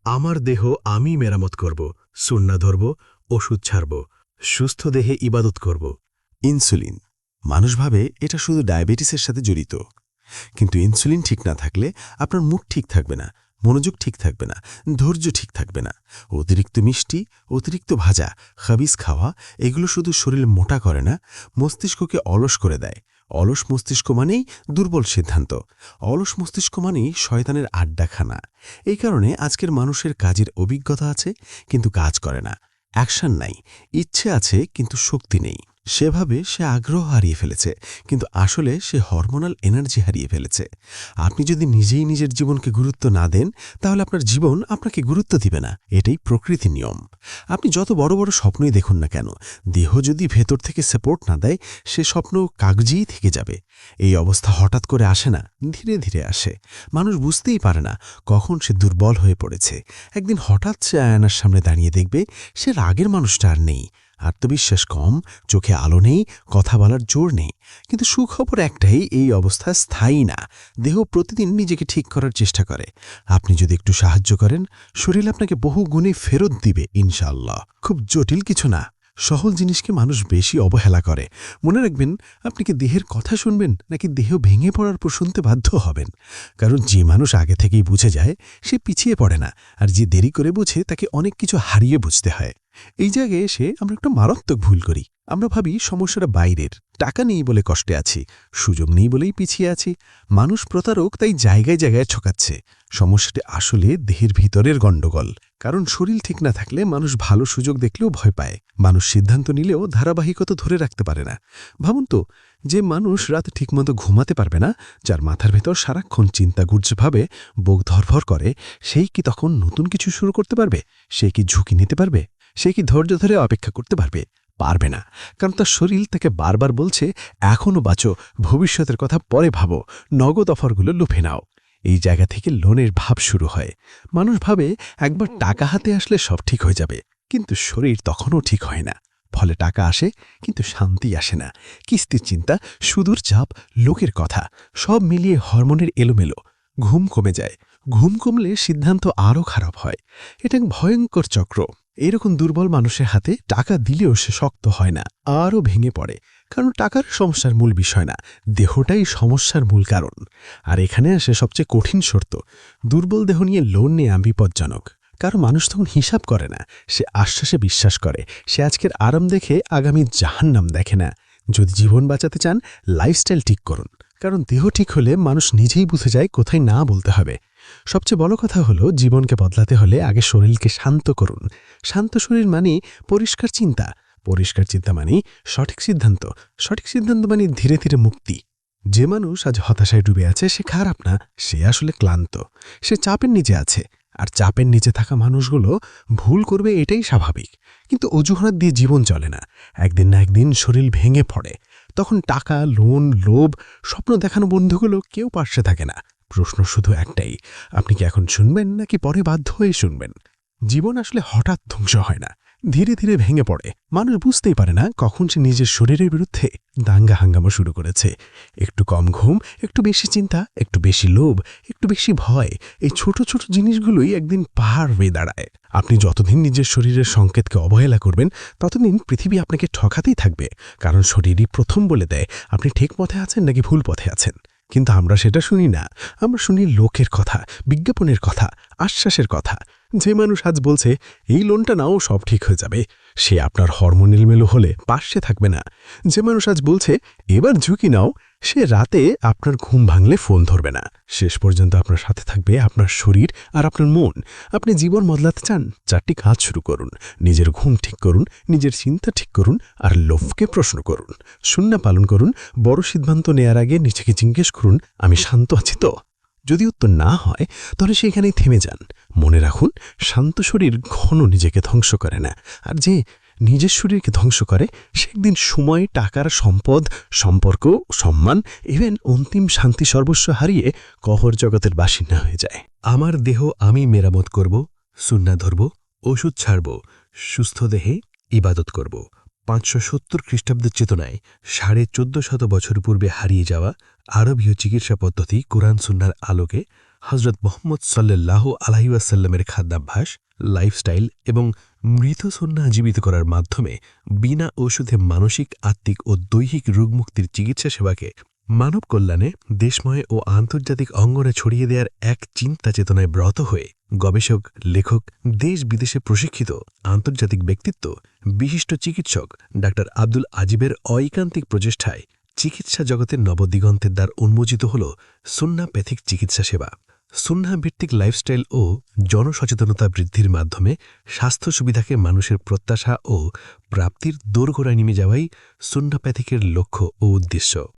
আমার দেহ আমি মেরামত করব, সুন্নাহ ধরব, ওষুধ ছাড়ব, সুস্থ দেহে ইবাদত করব। ইনসুলিন। মানুষ ভাবে এটা শুধু ডায়াবেটিসের সাথে জড়িত, কিন্তু ইনসুলিন ঠিক না থাকলে আপনার মুড ঠিক থাকবে না, মনোযোগ ঠিক থাকবে না, ধৈর্য ঠিক থাকবে না। অতিরিক্ত মিষ্টি, অতিরিক্ত ভাজা, খাবিজ খাওয়া এগুলো শুধু শরীর মোটা করে না, মস্তিষ্ককে অলস করে দেয়। অলস মস্তিষ্ক মানেই দুর্বল সিদ্ধান্ত। অলস মস্তিষ্ক মানেই শয়তানের আড্ডাখানা। এই কারণে আজকের মানুষের কাজের অভিজ্ঞতা আছে কিন্তু কাজ করে না, অ্যাকশন নাই, ইচ্ছে আছে কিন্তু শক্তি নেই। সেভাবে সে আগ্রহ হারিয়ে ফেলেছে, কিন্তু আসলে সে হরমোনাল এনার্জি হারিয়ে ফেলেছে। আপনি যদি নিজেই নিজের জীবনকে গুরুত্ব না দেন, তাহলে আপনার জীবন আপনাকে গুরুত্ব দিবে না। এটাই প্রকৃতির নিয়ম। আপনি যত বড় বড় স্বপ্নই দেখুন না কেন, দেহ যদি ভেতর থেকে সাপোর্ট না দেয়, সে স্বপ্ন কাগজেই থেকে যাবে। এই অবস্থা হঠাৎ করে আসে না, ধীরে ধীরে আসে। মানুষ বুঝতেই পারে না কখন সে দুর্বল হয়ে পড়েছে। একদিন হঠাৎ সে আয়নার সামনে দাঁড়িয়ে দেখবে সে রাগের মানুষটা আর নেই, আত্মবিশ্বাস কম, চোখে আলো নেই, কথা বলার জোর নেই। কিন্তু সুখবর একটাই, এই অবস্থা স্থায়ী না। দেহ প্রতিদিন নিজেকে ঠিক করার চেষ্টা করে। আপনি যদি একটু সাহায্য করেন, শরীর আপনাকে বহু গুণে ফেরত দিবে ইনশাআল্লাহ। খুব জটিল কিছু না, সহজ জিনিসকে মানুষ বেশি অবহেলা করে। মনে রাখবেন, আপনি কি দেহের কথা শুনবেন নাকি দেহ ভেঙে পড়ার পর শুনতে বাধ্য হবেন? কারণ যে মানুষ আগে থেকেই বুঝে যায় সে পিছিয়ে পড়ে না, আর যে দেরি করে বুঝে তাকে অনেক কিছু হারিয়ে বুঝতে হয়। এই জায়গায় এসে আমরা একটা মারাত্মক ভুল করি। আমরা ভাবি সমস্যাটা বাইরের, টাকা নেই বলে কষ্টে আছি, সুযোগ নেই বলেই পিছিয়ে আছি। মানুষ প্রতারক, তাই জায়গায় জায়গায় ঠকাচ্ছে। সমস্যাটি আসলে দেহের ভিতরের গণ্ডগোল। কারণ শরীর ঠিক না থাকলে মানুষ ভালো সুযোগ দেখলেও ভয় পায়, মানুষ সিদ্ধান্ত নিলেও ধারাবাহিকতা ধরে রাখতে পারে না। ভাবুন তো, যে মানুষ রাতে ঠিকমতো ঘুমাতে পারবে না, যার মাথার ভেতর সারাক্ষণ চিন্তা ঘুরছে, ভাবে, বুক ধরফর করে, সেই কি তখন নতুন কিছু শুরু করতে পারবে? সে কি ঝুঁকি নিতে পারবে? সে কি ধৈর্য ধরে অপেক্ষা করতে পারবে? পারবে না। কারণ তার শরীর তাকে বারবার বলছে, এখনও বাঁচো, ভবিষ্যতের কথা পরে ভাবো, নগদ অফারগুলো লুফে নাও। এই জায়গা থেকে লোনের ভাব শুরু হয়। মানুষ ভাবে একবার টাকা হাতে আসলে সব ঠিক হয়ে যাবে, কিন্তু শরীর তখনও ঠিক হয় না। ফলে টাকা আসে কিন্তু শান্তি আসে না। কিস্তির চিন্তা, সুদূর চাপ, লোকের কথা, সব মিলিয়ে হরমোনের এলোমেলো। ঘুম কমে যায়। ঘুম কমলে সিদ্ধান্ত আরও খারাপ হয়। এটা এক ভয়ঙ্কর চক্র। এরকম দুর্বল মানুষের হাতে টাকা দিলেও সে শক্ত হয় না, আরও ভেঙে পড়ে। কারণ টাকার সমস্যার মূল বিষয় না, দেহটাই সমস্যার মূল কারণ। আর এখানে আসে সবচেয়ে কঠিন শর্ত। দুর্বল দেহ নিয়ে লোন নেওয়া বিপজ্জনক। কারণ মানুষ তখন হিসাব করে না, সে আশ্বাসে বিশ্বাস করে। সে আজকের আরাম দেখে আগামী জাহান্নাম দেখে না। যদি জীবন বাঁচাতে চান, লাইফস্টাইল ঠিক করুন। কারণ দেহ ঠিক হলে মানুষ নিজেই বুঝে যায় কোথায় না বলতে হবে। সবচেয়ে বড় কথা হলো, জীবনকে বদলাতে হলে আগে শরীরকে শান্ত করুন। শান্ত শরীর মানে পরিষ্কার চিন্তা, পরিষ্কার চিন্তা মানে সঠিক সিদ্ধান্ত, সঠিক সিদ্ধান্ত মানে ধীরে ধীরে মুক্তি। যে মানুষ আজ হতাশায় ডুবে আছে সে খারাপ না, সে আসলে ক্লান্ত, সে চাপের নিচে আছে। আর চাপের নিচে থাকা মানুষগুলো ভুল করবে, এটাই স্বাভাবিক। কিন্তু অজুহাত দিয়ে জীবন চলে না। একদিন না একদিন শরীর ভেঙে পড়ে। তখন টাকা, লোন, লোভ, স্বপ্ন দেখানো বন্ধুগুলো কেউ পাশে থাকে না। প্রশ্ন শুধু একটাই, আপনি কি এখন শুনবেন নাকি পরে বাধ্য হয়ে শুনবেন? জীবন আসলে হঠাৎ ধ্বংস হয় না, ধীরে ধীরে ভেঙে পড়ে। মানুষ বুঝতেই পারে না কখন সে নিজের শরীরের বিরুদ্ধে দাঙ্গা হাঙ্গামা শুরু করেছে। একটু কম ঘুম, একটু বেশি চিন্তা, একটু বেশি লোভ, একটু বেশি ভয়, এই ছোট ছোট জিনিসগুলোই একদিন পাহাড় হয়ে দাঁড়ায়। আপনি যতদিন নিজের শরীরের সংকেতকে অবহেলা করবেন, ততদিন পৃথিবী আপনাকে ঠকাতেই থাকবে। কারণ শরীরই প্রথম বলে দেয় আপনি ঠিক পথে আছেন নাকি ভুল পথে আছেন। কিন্তু আমরা সেটা শুনি না। আমরা শুনি লোকের কথা, বিজ্ঞাপনের কথা, আশ্বাসের কথা। যে মানুষ আজ বলছে এই লোনটা নাও সব ঠিক হয়ে যাবে, সে আপনার হরমোন এলোমেলো হলে পাশে থাকবে না। যে মানুষ আজ বলছে এবার ঝুঁকি নাও, সে রাতে আপনার ঘুম ভাঙলে ফোন ধরবে না। শেষ পর্যন্ত আপনার সাথে থাকবে আপনার শরীর আর আপনার মন। আপনি জীবন বদলাতে চান, 4টি কাজ শুরু করুন। নিজের ঘুম ঠিক করুন, নিজের চিন্তা ঠিক করুন, আর লোভকে প্রশ্ন করুন। সুন্নাহ পালন করুন। বড় সিদ্ধান্ত নেয়ার আগে নিজেকে জিজ্ঞেস করুন, আমি শান্ত আছি তো? যদি উত্তর না হয়, তাহলে সেখানেই থেমে যান। মনে রাখুন, শান্ত শরীর ঘন নিজেকে ধ্বংস করে না। আর যে নিজের শরীরকে ধ্বংস করে, সে একদিন সময়, টাকার, সম্পদ, সম্পর্ক, সম্মান, ইভেন অন্তিম শান্তি সর্বস্ব হারিয়ে কবর জগতের বাসিন্দা হয়ে যায়। আমার দেহ আমি মেরামত করব, সুন্নাহ ধরব, ওষুধ ছাড়ব, সুস্থ দেহে ইবাদত করব। 570 খ্রিস্টাব্দের চেতনায় 1450 বছর পূর্বে হারিয়ে যাওয়া আরবীয় চিকিৎসা পদ্ধতি কোরআন সুন্নাহর আলোকে হজরত মোহাম্মদ সাল্লাল্লাহু আলাইহি ওয়াসাল্লামের খাদ্যাভ্যাস, লাইফস্টাইল এবং মৃত সুন্নাহ জীবিত করার মাধ্যমে বিনা ওষুধে মানসিক, আত্মিক ও দৈহিক রোগমুক্তির চিকিৎসা সেবাকে মানব কল্যাণে দেশময় ও আন্তর্জাতিক অঙ্গনে ছড়িয়ে দেওয়ার এক চিন্তা চেতনায় ব্রত হয়ে গবেষক, লেখক, দেশ বিদেশে প্রশিক্ষিত আন্তর্জাতিক ব্যক্তিত্ব, বিশিষ্ট চিকিৎসক ডাক্তার আব্দুল আজিবের ঐকান্তিক প্রচেষ্টায় চিকিৎসা জগতের নবদিগন্তের দ্বার উন্মোচিত হল সুন্নাহপ্যাথিক চিকিৎসা সেবা। সুন্নাহভিত্তিক লাইফস্টাইল ও জনসচেতনতা বৃদ্ধির মাধ্যমে স্বাস্থ্য সুবিধাকে মানুষের প্রত্যাশা ও প্রাপ্তির দোরগোড়ায় নেমে যাওয়াই সুন্নাহপ্যাথিকের লক্ষ্য ও উদ্দেশ্য।